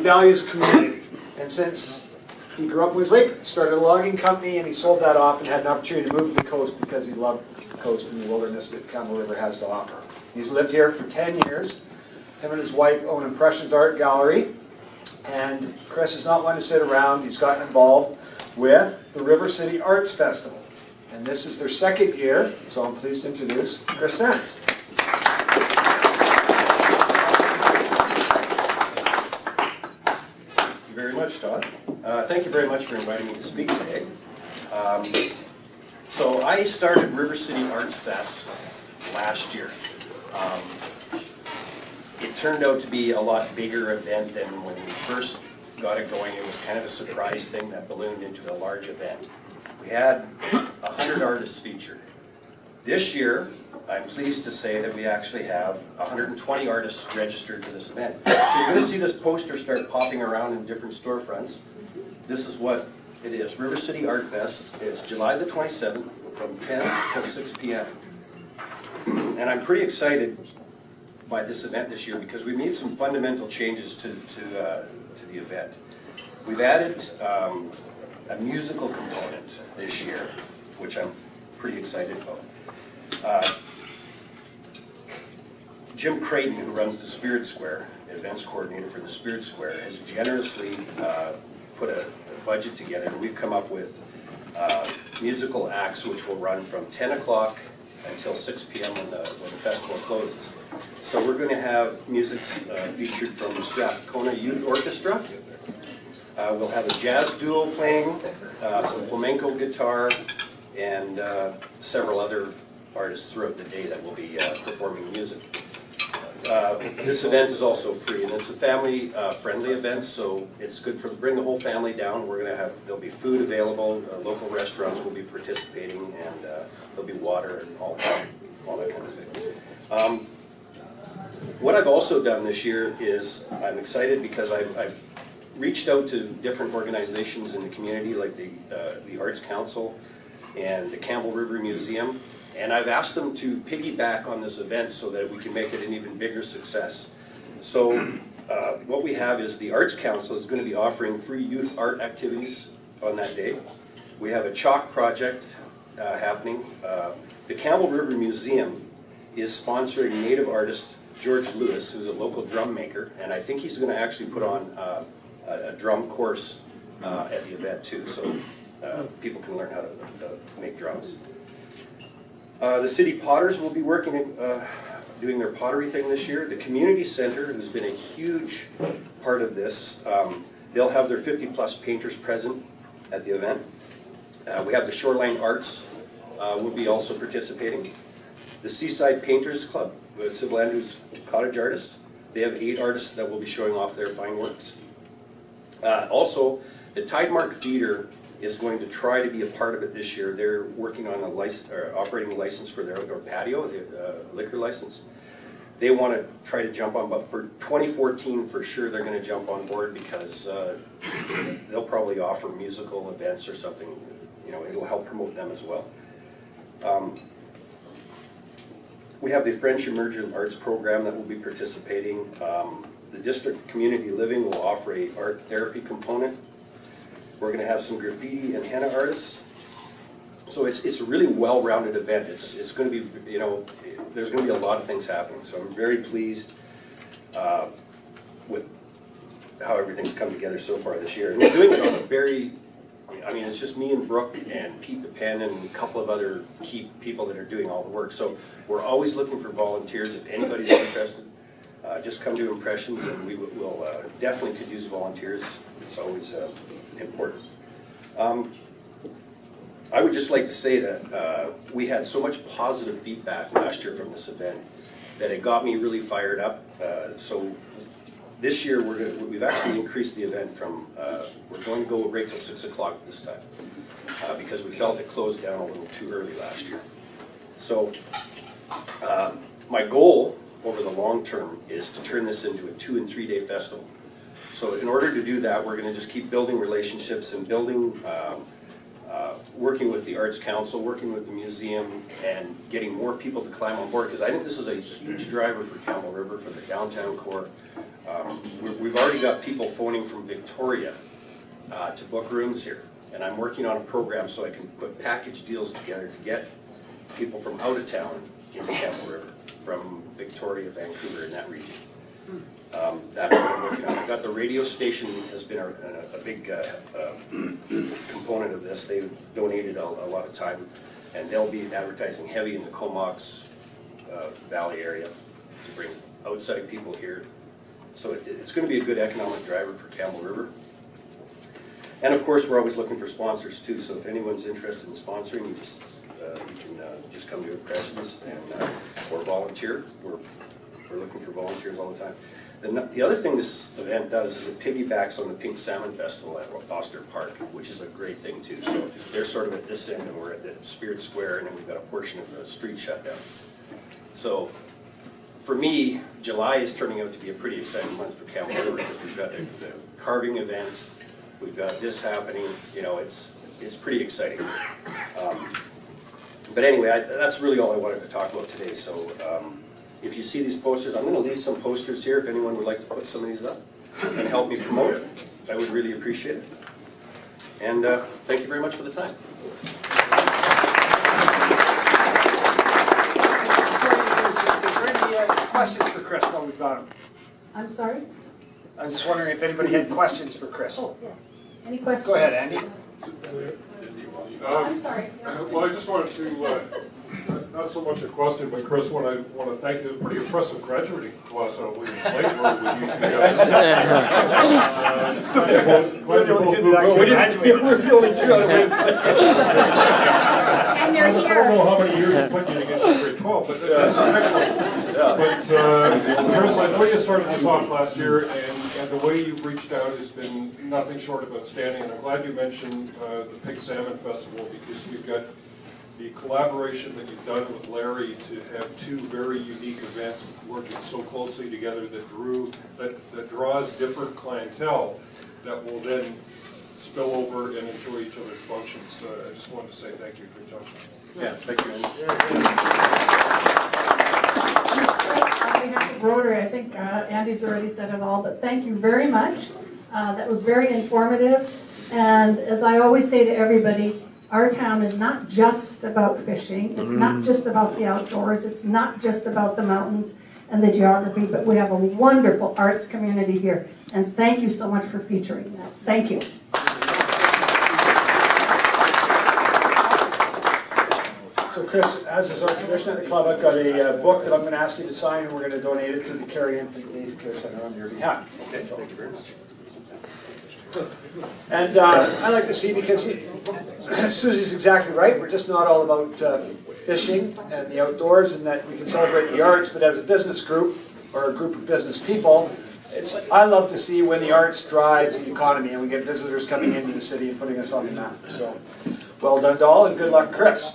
values community. And since he grew up in Woods Lake, started a logging company, and he sold that off and had an opportunity to move to the coast because he loved the coast and the wilderness that Campbell River has to offer. He's lived here for 10 years. Him and his wife own Impressions Art Gallery. And Chris is not one to sit around. He's gotten involved with the River City Arts Festival. And this is their second year, so I'm pleased to introduce Chris Sands. Thank you very much, Todd. Thank you very much for inviting me to speak today. So I started River City Arts Fest last year. It turned out to be a lot bigger event than when we first got it going. It was kind of a surprise thing that ballooned into a large event. We had 100 artists featured. This year, I'm pleased to say that we actually have 120 artists registered to this event. So you're going to see this poster start popping around in different storefronts. This is what it is, River City Art Fest. It's July the 27th from 10 to 6 p.m. And I'm pretty excited by this event this year because we made some fundamental changes to the event. We've added a musical component this year, which I'm pretty excited about. Jim Creighton, who runs the Spirit Square, events coordinator for the Spirit Square, has generously put a budget together. We've come up with musical acts which will run from 10 o'clock until 6 p.m. when the festival closes. So we're going to have music featured from the Strathcona Youth Orchestra. We'll have a jazz duo playing, some flamenco guitar, and several other artists throughout the day that will be performing music. This event is also free, and it's a family-friendly event, so it's good for bring the whole family down. We're going to have there'll be food available. Local restaurants will be participating, and there'll be water and all that kind of thing. What I've also done this year is I'm excited because I've reached out to different organizations in the community, like the Arts Council and the Campbell River Museum. And I've asked them to piggyback on this event so that we can make it an even bigger success. So what we have is the Arts Council is going to be offering free youth art activities on that day. We have a chalk project happening. The Campbell River Museum is sponsoring native artist George Lewis, who's a local drum maker, and I think he's going to actually put on a drum course at the event too, so people can learn how to make drums. The City Potters will be working, doing their pottery thing this year. The Community Center, who's been a huge part of this, they'll have their 50-plus painters present at the event. We have the Shoreline Arts will be also participating. The Seaside Painters Club, with Sybil Andrews cottage artists, they have 8 artists that will be showing off their fine works. Also, the Tidemark Theater is going to try to be a part of it this year. They're working on a license, or operating a license for their outdoor patio, the liquor license. They want to try to jump on, but for 2014, for sure, they're going to jump on board because they'll probably offer musical events or something. You know, it'll help promote them as well. We have the French Emergent Arts Program that will be participating. The District Community Living will offer a art therapy component. We're going to have some graffiti and henna artists. So it's a really well-rounded event. It's going to be, you know, there's going to be a lot of things happening. So I'm very pleased with how everything's come together so far this year. And we're doing it on a very, I mean, it's just me and Brooke and Pete the Pen and a couple of other key people that are doing all the work. So we're always looking for volunteers. If anybody's interested, just come to Impressions, and we will definitely could use volunteers. It's always important. I would just like to say that we had so much positive feedback last year from this event that it got me really fired up. So this year we've actually increased the event from, we're going to go right till 6 o'clock this time because we felt it closed down a little too early last year. So my goal over the long term is to turn this into a 2- and 3-day festival. So in order to do that, we're going to just keep building relationships and building working with the Arts Council, working with the museum, and getting more people to climb on board, because I think this is a huge driver for Campbell River, for the downtown core. We've already got people phoning from Victoria to book rooms here, and I'm working on a program so I can put package deals together to get people from out of town into Campbell River, from Victoria, Vancouver, in that region. That's what I'm working on. I've got the radio station has been a big component of this. They've donated a lot of time, and they'll be advertising heavy in the Comox Valley area to bring outside people here. So it's going to be a good economic driver for Campbell River. And of course, we're always looking for sponsors too. So if anyone's interested in sponsoring, you can just come to impressions and or volunteer. We're looking for volunteers all the time. The other thing this event does is it piggybacks on the Pink Salmon Festival at Oster Park, which is a great thing too. So they're sort of at this end, and we're at the Spirit Square, and then we've got a portion of the street shut down. So for me, July is turning out to be a pretty exciting month for Campbell River, because we've got the carving events, we've got this happening. You know, it's pretty exciting. But anyway, that's really all I wanted to talk about today. So. If you see these posters, I'm going to leave some posters here if anyone would like to put some of these up and help me promote it. I would really appreciate it. And thank you very much for the time. Is there any questions for Chris while we've got him? I'm sorry? I was just wondering if anybody had questions for Chris. Oh, yes. Any questions? Go ahead, Andy. I'm sorry. Well, I just wanted to, not so much a question, but Chris, I want to thank you. Pretty impressive graduating class out of Williams Lake Road with you two guys. We're the only two that actually graduated. We're the only two out of Williams Lake. And they're I don't here. know how many years it took you to get to grade 12, but that's excellent. But Chris, I know you started this off last year, and the way you've reached out has been nothing short of outstanding. And I'm glad you mentioned the Pink Salmon Festival, because we've got the collaboration that you've done with Larry to have two very unique events working so closely together that draws different clientele that will then spill over and enjoy each other's functions. I just wanted to say thank you. Good job. Yeah, thank you, On behalf of Rotary, I think Andy's already said it all, but thank you very much. That was very informative. And as I always say to everybody, our town is not just about fishing. It's not just about the outdoors. It's not just about the mountains and the geography, but we have a wonderful arts community here. And thank you so much for featuring that. Thank you. So Chris, as is our tradition at the club, I've got a book that I'm going to ask you to sign, and we're going to donate it to the Carrie Infant Days Care Center on your behalf. Okay, thank you very much. And I like to see, because Susie's exactly right, we're just not all about fishing and the outdoors, and that we can celebrate the arts, but as a business group, or a group of business people, I love to see when the arts drives the economy and we get visitors coming into the city and putting us on the map. So, well done to all, and good luck, Chris.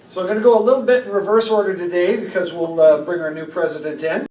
So I'm going to go a little bit in reverse order today, because we'll bring our new president in.